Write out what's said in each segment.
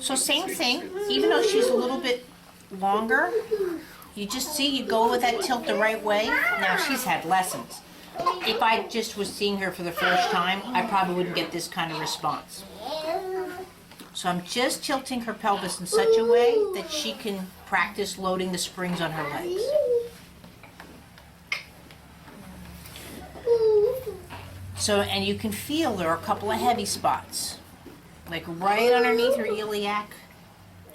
So same thing, even though she's a little bit longer, you just see, you go with that tilt the right way. Now she's had lessons. If I just was seeing her for the first time, I probably wouldn't get this kind of response. So I'm just tilting her pelvis in such a way that she can practice loading the springs on her legs. So, and you can feel there are a couple of heavy spots. Like right underneath her iliac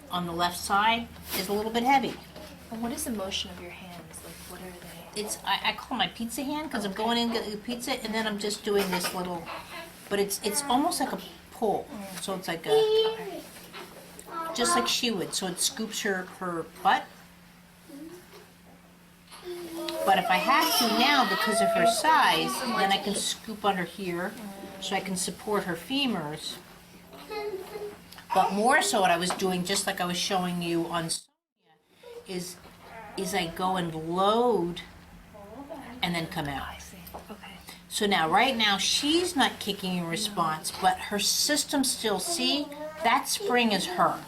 on the left side is a little bit heavy. And what is the motion of your hands? Like, what are they? It's, I call my pizza hand because I'm going in to get the pizza and then I'm just doing this little, but it's almost like a pull. So it's like a, just like she would. So it scoops her butt. But if I have to now, because of her size, then I can scoop under here so I can support her femurs. But more so what I was doing, just like I was showing you on Sonia, is I go and load and then come out. I see. Okay. So now, right now, she's not kicking in response, but her system still, see, that spring is her.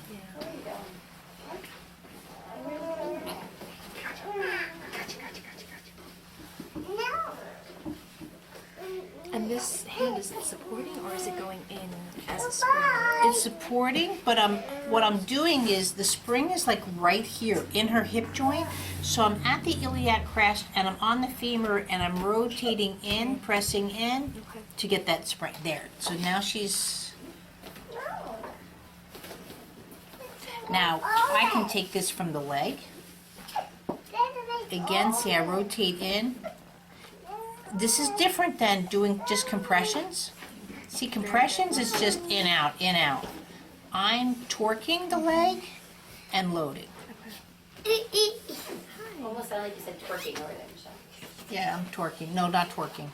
And this hand, is it supporting or is it going in as a spring? It's supporting, but what I'm doing is the spring is like right here in her hip joint. So I'm at the iliac crest and I'm on the femur and I'm rotating in, pressing in to get that spring. There. So now she's... Now I can take this from the leg. Again, see, I rotate in. This is different than doing just compressions. See, compressions is just in, out, in, out. I'm torquing the leg and loading. Almost sounded like you said twerking over there, Michelle. Yeah, I'm torquing. No, not twerking.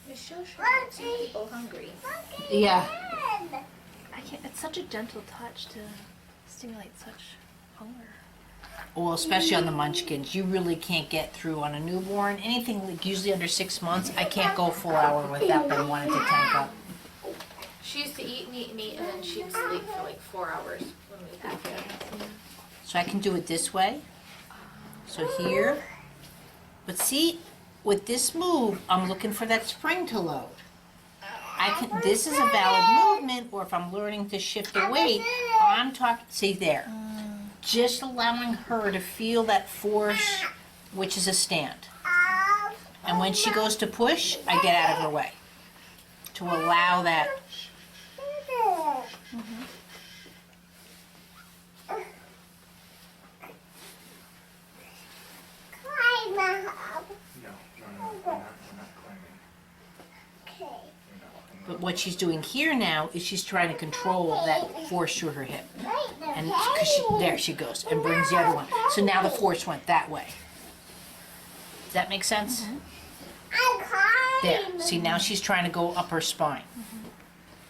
Michelle sure makes people hungry. Yeah. I can't. It's such a gentle touch to stimulate such hunger. Well, especially on the munchkins, you really can't get through on a newborn. Anything like usually under 6 months, I can't go a full hour without them wanting to tank up. She used to eat and eat and eat, and then she'd sleep for like 4 hours when we had her. So I can do it this way. So here. But see, with this move, I'm looking for that spring to load. This is a valid movement, or if I'm learning to shift the weight, I'm talking, see there. Just allowing her to feel that force, which is a stand. And when she goes to push, I get out of her way to allow that. But what she's doing here now is she's trying to control that force through her hip. And there she goes, and brings the other one. So now the force went that way. Does that make sense? There. See, now she's trying to go up her spine.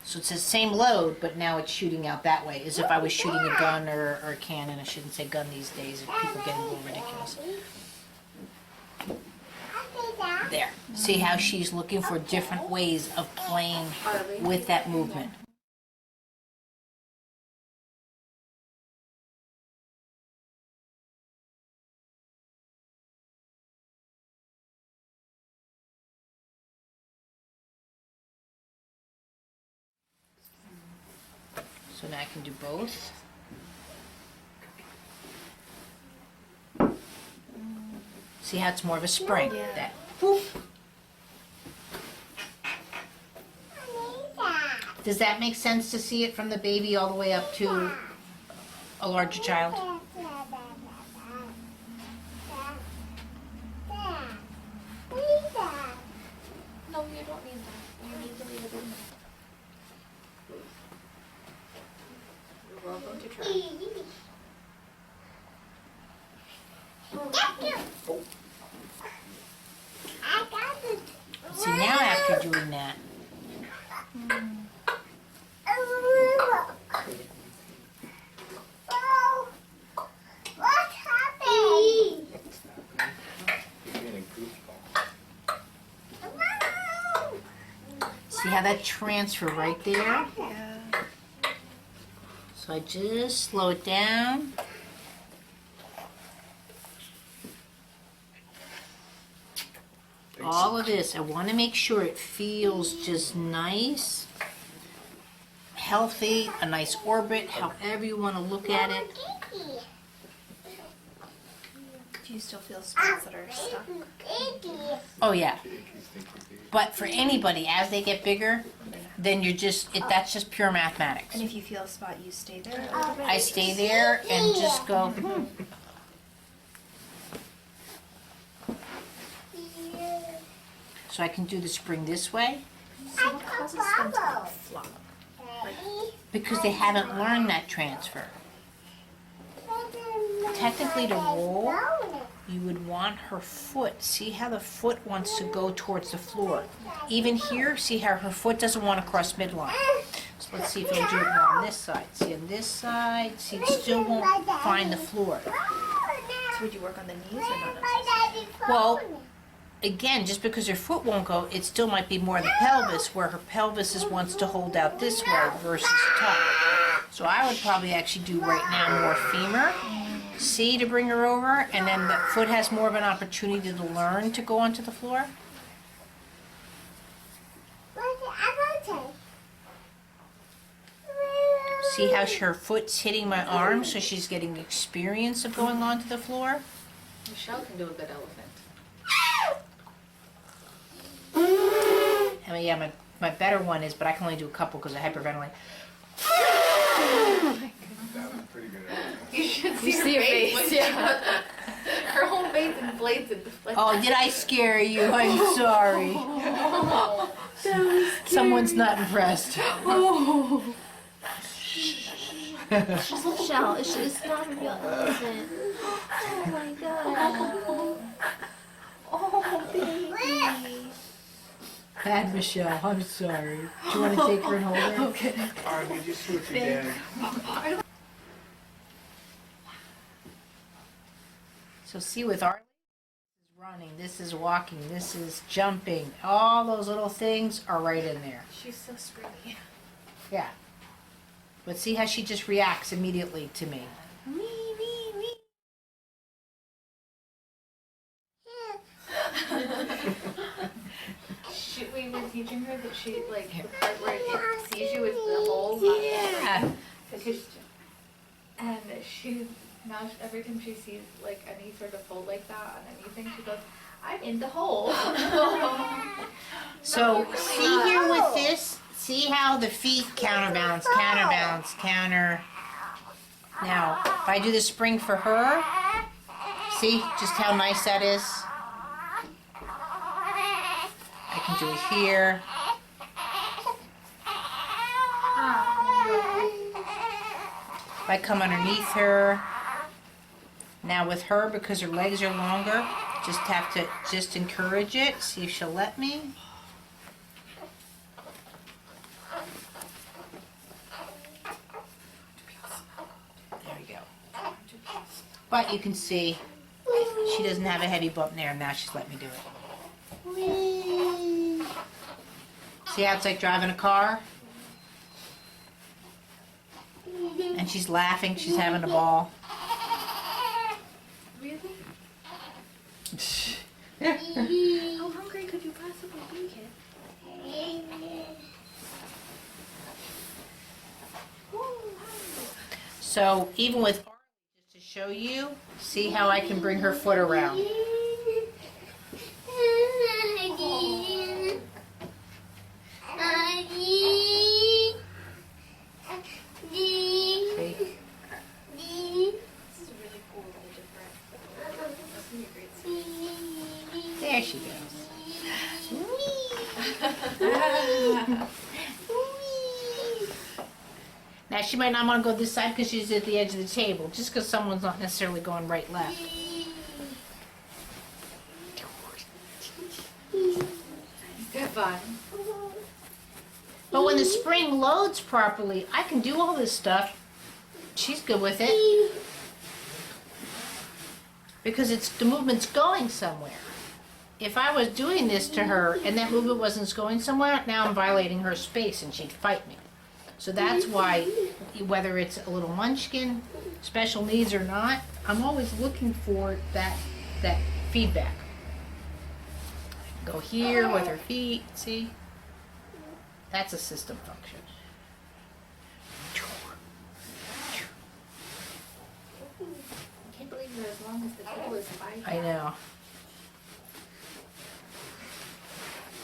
So it's the same load, but now it's shooting out that way, as if I was shooting a gun or a cannon. I shouldn't say gun these days, if people get a little ridiculous. There. See how she's looking for different ways of playing with that movement. So now I can do both. See how it's more of a spring? Yeah. That. Whoop. Does that make sense to see it from the baby all the way up to a larger child? No, you don't need that. You need to leave it in. You're welcome to try. See, now after doing that, What happened? how that transfer right there? Yeah. So I just slow it down. All of this, I want to make sure it feels just nice, healthy, a nice orbit, however you want to look at it. Do you still feel spots that are stuck? Oh yeah. But for anybody, as they get bigger, then you're just, that's just pure mathematics. And if you feel a spot, you stay there a little bit? I stay there and just go, So I can do the spring this way, So what causes them to like flop? because they haven't learned that transfer. Technically to roll, you would want her foot. See how the foot wants to go towards the floor. Even here, see how her foot doesn't want to cross midline. So let's see if it'll do it more on this side. See on this side, see it still won't find the floor. So would you work on the knees or not necessarily? Well, again, just because her foot won't go, it still might be more the pelvis, where her pelvis wants to hold out this way versus top. So I would probably actually do right now more femur. See, to bring her over, and then the foot has more of an opportunity to learn to go onto the floor. See how her foot's hitting my arm, so she's getting experience of going onto the floor. Michelle can do a good elephant. I mean, yeah, my better one is, but I can only do a couple because I hyperventilate. That was pretty good. You should see You her see her face. face, when she does that. Her whole face inflates and deflates. Oh, did I scare you? I'm sorry. Someone's not impressed. Michelle, it's not a real elephant. Oh my god. Oh, baby. Bad Michelle, I'm sorry. Do you want to take her and hold her? Okay. Alright, did you see what you did? So see, with our this is running, this is walking, this is jumping. All those little things are right in there. She's so springy. Yeah. But see how she just reacts immediately to me. We were teaching her that she, like, the part where it sees you is the hole. not the Yeah. spring. Because and she, now every time she sees, like, any sort of fold like that on anything, she goes, I'm in the hole. So see here with this, see how the feet counterbalance, counterbalance, counter. Now, if I do the spring for her, see just how nice that is? I can do it here. If I come underneath her, now with her, because her legs are longer, just have to just encourage it, see if she'll let me. There we go. But you can see she doesn't have a heavy bump there, and now she's let me do it. See how it's like driving a car? And she's laughing, she's having a ball. Really? How hungry could you possibly be, kid? So even with Harley, just to show you, see how I can bring her foot around. See? This is really cool and different. That's gonna be great. There she goes. Now she might not want to go this side because she's at the edge of the table, just because someone's not necessarily going right left. Good fun. But when the spring loads properly, I can do all this stuff. She's good with it. Because the movement's going somewhere. if I was doing this to her and that movement wasn't going somewhere, now I'm violating her space and she'd fight me. So that's why, whether it's a little munchkin, special needs or not, I'm always looking for that feedback. Go here with her feet, see? That's a system function. I can't believe you're as long as the table is 5. I know.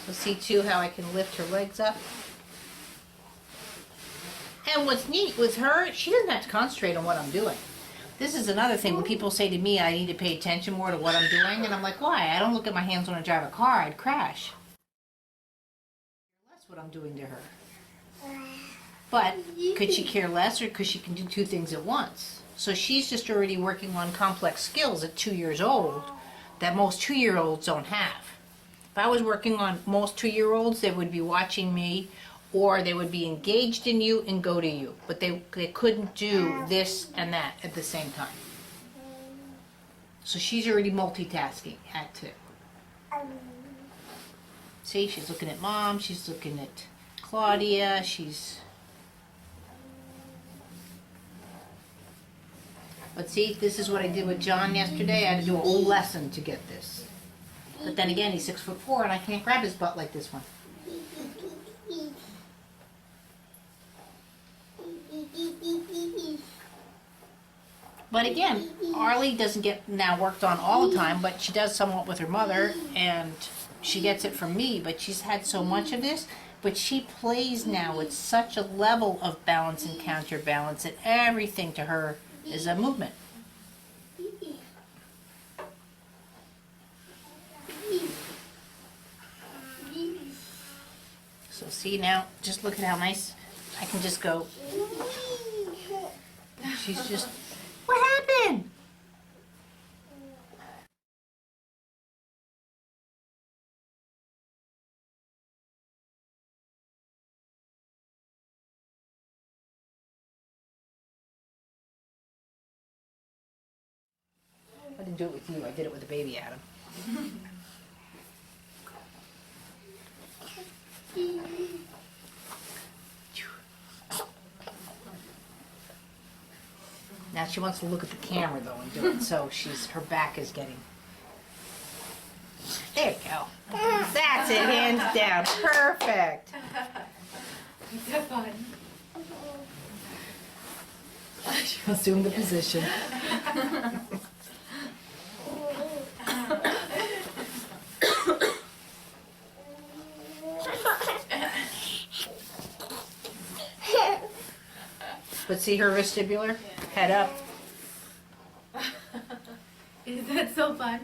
So see too how I can lift her legs up? And what's neat with her, she doesn't have to concentrate on what I'm doing. This is another thing when people say to me I need to pay attention more to what I'm doing, and I'm like, why? I don't look at my hands when I drive a car, I'd crash. That's what I'm doing to her. But could she care less, or could she can do 2 things at once? So she's just already working on complex skills at 2 years old that most 2-year-olds don't have. If I was working on most 2-year-olds, they would be watching me, or they would be engaged in you and go to you. But they couldn't do this and that at the same time. So she's already multitasking at 2. See, she's looking at Mom, she's looking at Claudia, But see, this is what I did with John yesterday. I had to do a whole lesson to get this. But then again, he's 6'4" and I can't grab his butt like this one. But again, Arlie doesn't get now worked on all the time, but she does somewhat with her mother, and she gets it from me, but she's had so much of this, but she plays now with such a level of balance and counterbalance that everything to her is a movement. So see now, just look at how nice I can just go. She's just, what happened? I didn't do it with you, I did it with the baby Adam. Now she wants to look at the camera though and do it, so her back is getting. There you go. That's it, hands down, perfect. Is that fun? She'll assume the position. But see her vestibular? Head up. Is that so fun?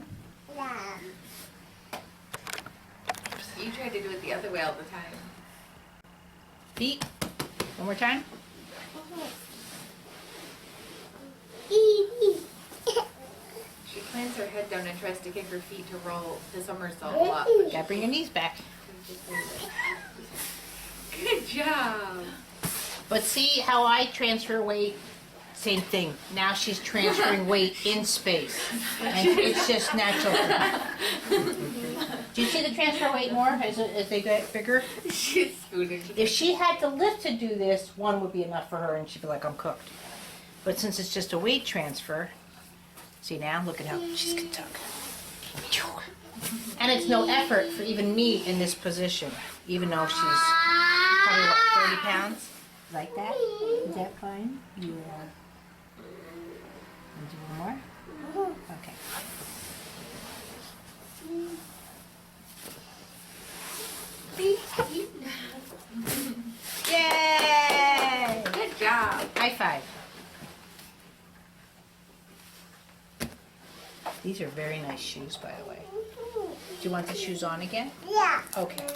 You try to do it the other way all the time. Feet. One more time. She plants her head down and tries to kick her feet to roll the somersault a lot. But Gotta bring your knees back. good job. But see how I transfer weight? Same thing. Now she's transferring weight in space. And it's just natural. Do you see the transfer weight more as they get bigger? She's scooting. If she had to lift to do this, 1 would be enough for her and she'd be like, I'm cooked. But since it's just a weight transfer, see now, look at how she's gonna tuck. And it's no effort for even me in this position, even though she's probably, what, 30 pounds? Like that? Is that fine? Yeah. Want to do one more? Okay. Yay! Good job. High five. These are very nice shoes, by the way. Do you want the shoes on again? Yeah. Okay.